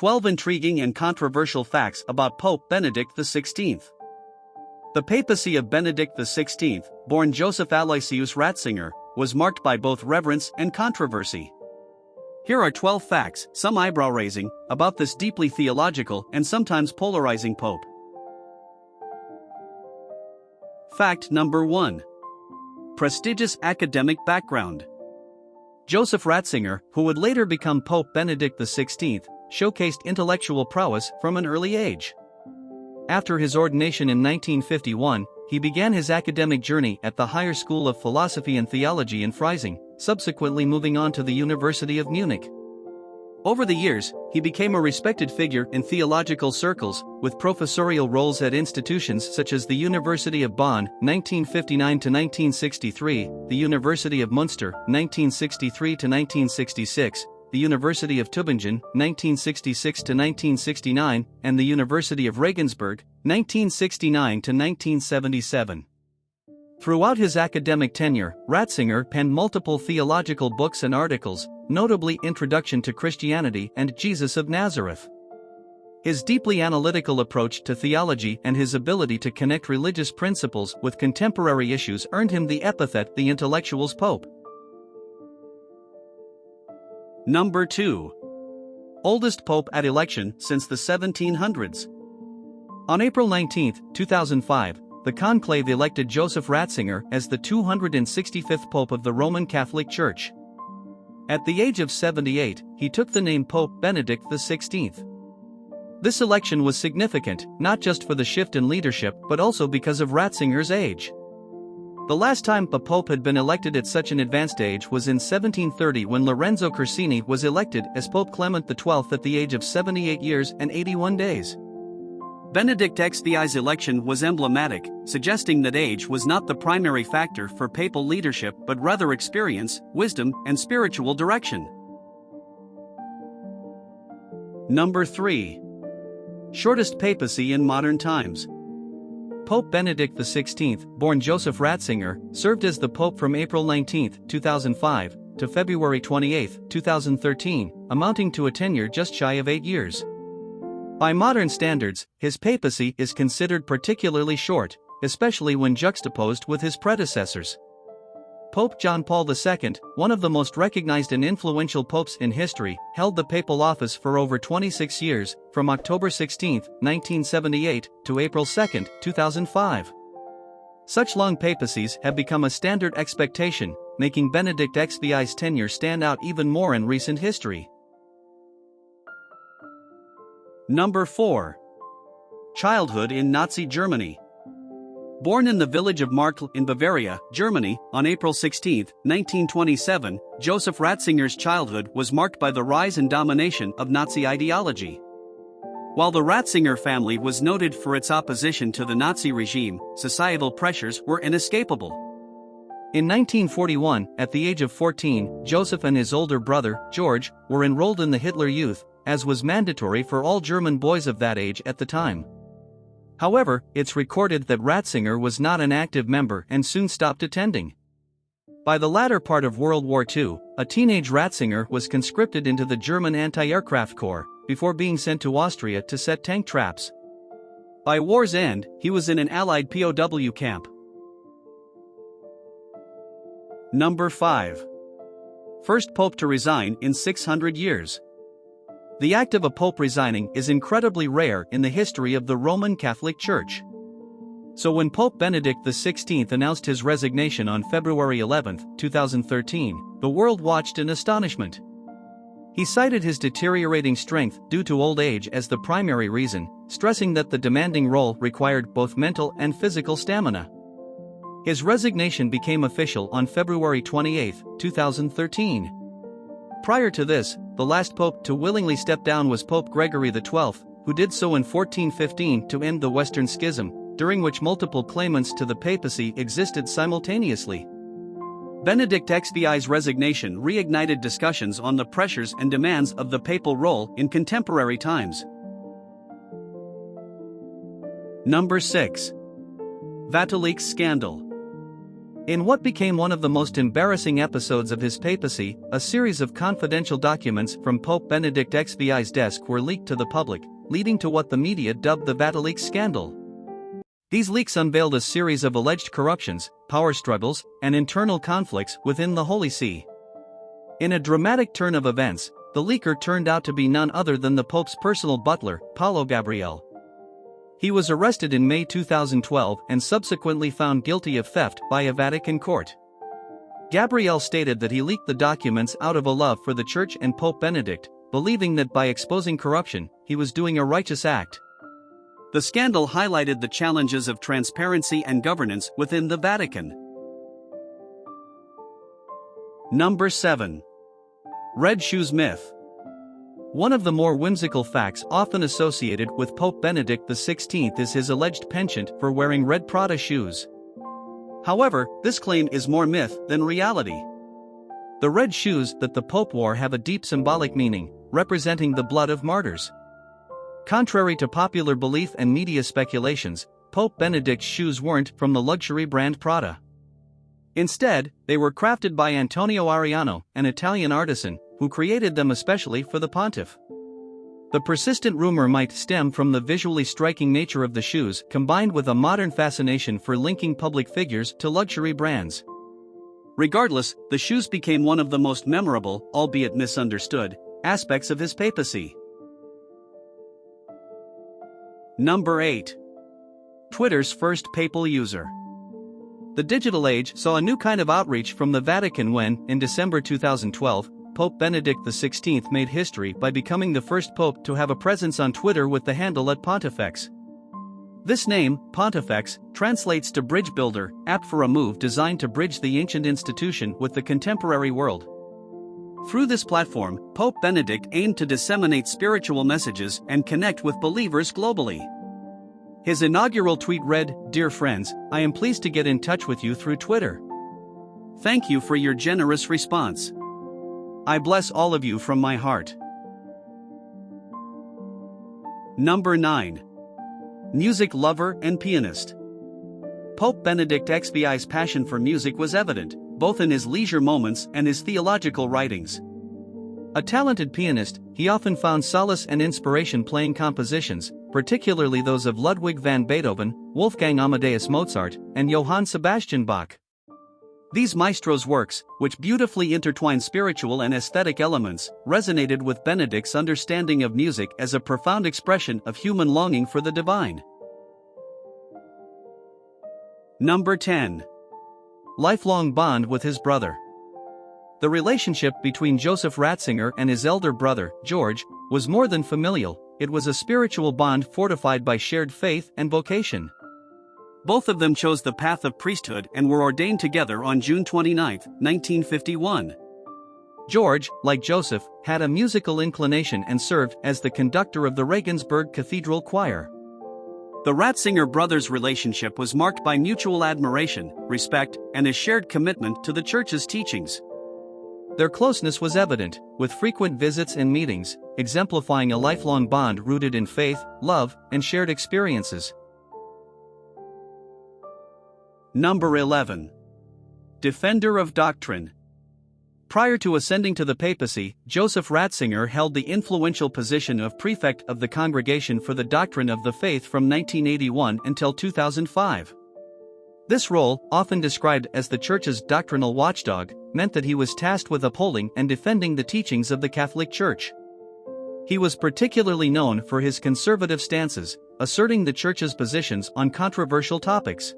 12 Intriguing and Controversial Facts about Pope Benedict XVI. The papacy of Benedict XVI, born Joseph Aloysius Ratzinger, was marked by both reverence and controversy. Here are 12 facts, some eyebrow-raising, about this deeply theological and sometimes polarizing pope. Fact number 1. Prestigious academic background. Joseph Ratzinger, who would later become Pope Benedict XVI, showcased intellectual prowess from an early age. After his ordination in 1951, he began his academic journey at the Higher School of Philosophy and Theology in Freising, subsequently moving on to the University of Munich. Over the years, he became a respected figure in theological circles, with professorial roles at institutions such as the University of Bonn, 1959 to 1963, the University of Münster, 1963 to 1966, the University of Tübingen, 1966 to 1969, and the University of Regensburg, 1969 to 1977. Throughout his academic tenure, Ratzinger penned multiple theological books and articles, notably Introduction to Christianity and Jesus of Nazareth. His deeply analytical approach to theology and his ability to connect religious principles with contemporary issues earned him the epithet the Intellectuals' Pope. Number 2. Oldest pope at election since the 1700s. On April 19, 2005, the conclave elected Joseph Ratzinger as the 265th Pope of the Roman Catholic Church. At the age of 78, he took the name Pope Benedict XVI. This election was significant, not just for the shift in leadership but also because of Ratzinger's age. The last time a pope had been elected at such an advanced age was in 1730 when Lorenzo Corsini was elected as Pope Clement XII at the age of 78 years and 81 days. Benedict XVI's election was emblematic, suggesting that age was not the primary factor for papal leadership but rather experience, wisdom, and spiritual direction. Number 3. Shortest papacy in modern times. Pope Benedict XVI, born Joseph Ratzinger, served as the Pope from April 19, 2005, to February 28, 2013, amounting to a tenure just shy of 8 years. By modern standards, his papacy is considered particularly short, especially when juxtaposed with his predecessors. Pope John Paul II, one of the most recognized and influential popes in history, held the papal office for over 26 years, from October 16, 1978, to April 2, 2005. Such long papacies have become a standard expectation, making Benedict XVI's tenure stand out even more in recent history. Number 4. Childhood in Nazi Germany. Born in the village of Markl in Bavaria, Germany, on April 16, 1927, Joseph Ratzinger's childhood was marked by the rise and domination of Nazi ideology. While the Ratzinger family was noted for its opposition to the Nazi regime, societal pressures were inescapable. In 1941, at the age of 14, Joseph and his older brother, George, were enrolled in the Hitler Youth, as was mandatory for all German boys of that age at the time. However, it's recorded that Ratzinger was not an active member and soon stopped attending. By the latter part of World War II, a teenage Ratzinger was conscripted into the German Anti-Aircraft Corps, before being sent to Austria to set tank traps. By war's end, he was in an Allied POW camp. Number 5. First pope to resign in 600 years. The act of a pope resigning is incredibly rare in the history of the Roman Catholic Church. So when Pope Benedict XVI announced his resignation on February 11, 2013, the world watched in astonishment. He cited his deteriorating strength due to old age as the primary reason, stressing that the demanding role required both mental and physical stamina. His resignation became official on February 28, 2013. Prior to this, the last pope to willingly step down was Pope Gregory XII, who did so in 1415 to end the Western Schism, during which multiple claimants to the papacy existed simultaneously. Benedict XVI's resignation reignited discussions on the pressures and demands of the papal role in contemporary times. Number 6. Vatican scandal. In what became one of the most embarrassing episodes of his papacy, a series of confidential documents from Pope Benedict XVI's desk were leaked to the public, leading to what the media dubbed the Vatileaks scandal. These leaks unveiled a series of alleged corruptions, power struggles, and internal conflicts within the Holy See. In a dramatic turn of events, the leaker turned out to be none other than the Pope's personal butler, Paolo Gabriele. He was arrested in May 2012 and subsequently found guilty of theft by a Vatican court. Gabriele stated that he leaked the documents out of a love for the Church and Pope Benedict, believing that by exposing corruption, he was doing a righteous act. The scandal highlighted the challenges of transparency and governance within the Vatican. Number 7. Red Shoes Myth. One of the more whimsical facts often associated with Pope Benedict XVI is his alleged penchant for wearing red Prada shoes. However, this claim is more myth than reality. The red shoes that the Pope wore have a deep symbolic meaning, representing the blood of martyrs. Contrary to popular belief and media speculations, Pope Benedict's shoes weren't from the luxury brand Prada. Instead, they were crafted by Antonio Ariano, an Italian artisan, who created them especially for the pontiff. The persistent rumor might stem from the visually striking nature of the shoes, combined with a modern fascination for linking public figures to luxury brands. Regardless, the shoes became one of the most memorable, albeit misunderstood, aspects of his papacy. Number 8. Twitter's first papal user. The digital age saw a new kind of outreach from the Vatican when, in December 2012, Pope Benedict XVI made history by becoming the first pope to have a presence on Twitter with the handle @Pontifex. This name, Pontifex, translates to bridge builder, apt for a move designed to bridge the ancient institution with the contemporary world. Through this platform, Pope Benedict aimed to disseminate spiritual messages and connect with believers globally. His inaugural tweet read, "Dear friends, I am pleased to get in touch with you through Twitter. Thank you for your generous response. I bless all of you from my heart." Number 9. Music lover and pianist. Pope Benedict XVI's passion for music was evident, both in his leisure moments and his theological writings. A talented pianist, he often found solace and inspiration playing compositions, particularly those of Ludwig van Beethoven, Wolfgang Amadeus Mozart, and Johann Sebastian Bach. These maestros' works, which beautifully intertwine spiritual and aesthetic elements, resonated with Benedict's understanding of music as a profound expression of human longing for the divine. Number 10. Lifelong bond with his brother. The relationship between Joseph Ratzinger and his elder brother, George, was more than familial. It was a spiritual bond fortified by shared faith and vocation. Both of them chose the path of priesthood and were ordained together on June 29, 1951. George, like Joseph, had a musical inclination and served as the conductor of the Regensburg Cathedral Choir. The Ratzinger brothers' relationship was marked by mutual admiration, respect, and a shared commitment to the Church's teachings. Their closeness was evident, with frequent visits and meetings, exemplifying a lifelong bond rooted in faith, love, and shared experiences. Number 11. Defender of doctrine. Prior to ascending to the papacy, Joseph Ratzinger held the influential position of prefect of the Congregation for the Doctrine of the Faith from 1981 until 2005. This role, often described as the Church's doctrinal watchdog, meant that he was tasked with upholding and defending the teachings of the Catholic Church. He was particularly known for his conservative stances, asserting the Church's positions on controversial topics.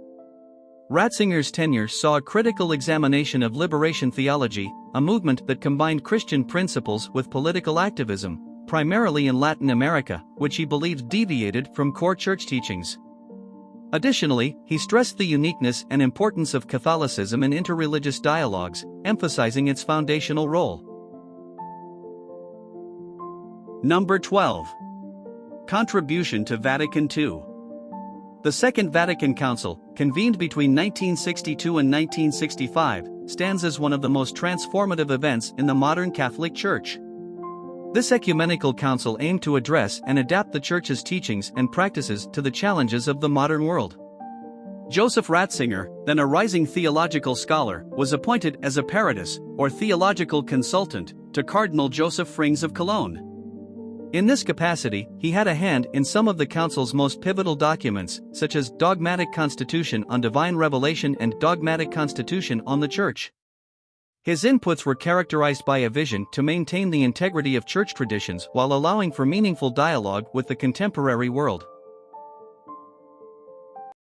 Ratzinger's tenure saw a critical examination of liberation theology, a movement that combined Christian principles with political activism, primarily in Latin America, which he believed deviated from core church teachings. Additionally, he stressed the uniqueness and importance of Catholicism in interreligious dialogues, emphasizing its foundational role. Number 12. Contribution to Vatican II. The Second Vatican Council, convened between 1962 and 1965, stands as one of the most transformative events in the modern Catholic Church. This ecumenical council aimed to address and adapt the Church's teachings and practices to the challenges of the modern world. Joseph Ratzinger, then a rising theological scholar, was appointed as a paratus, or theological consultant, to Cardinal Joseph Frings of Cologne. In this capacity, he had a hand in some of the Council's most pivotal documents, such as Dogmatic Constitution on Divine Revelation and Dogmatic Constitution on the Church. His inputs were characterized by a vision to maintain the integrity of church traditions while allowing for meaningful dialogue with the contemporary world.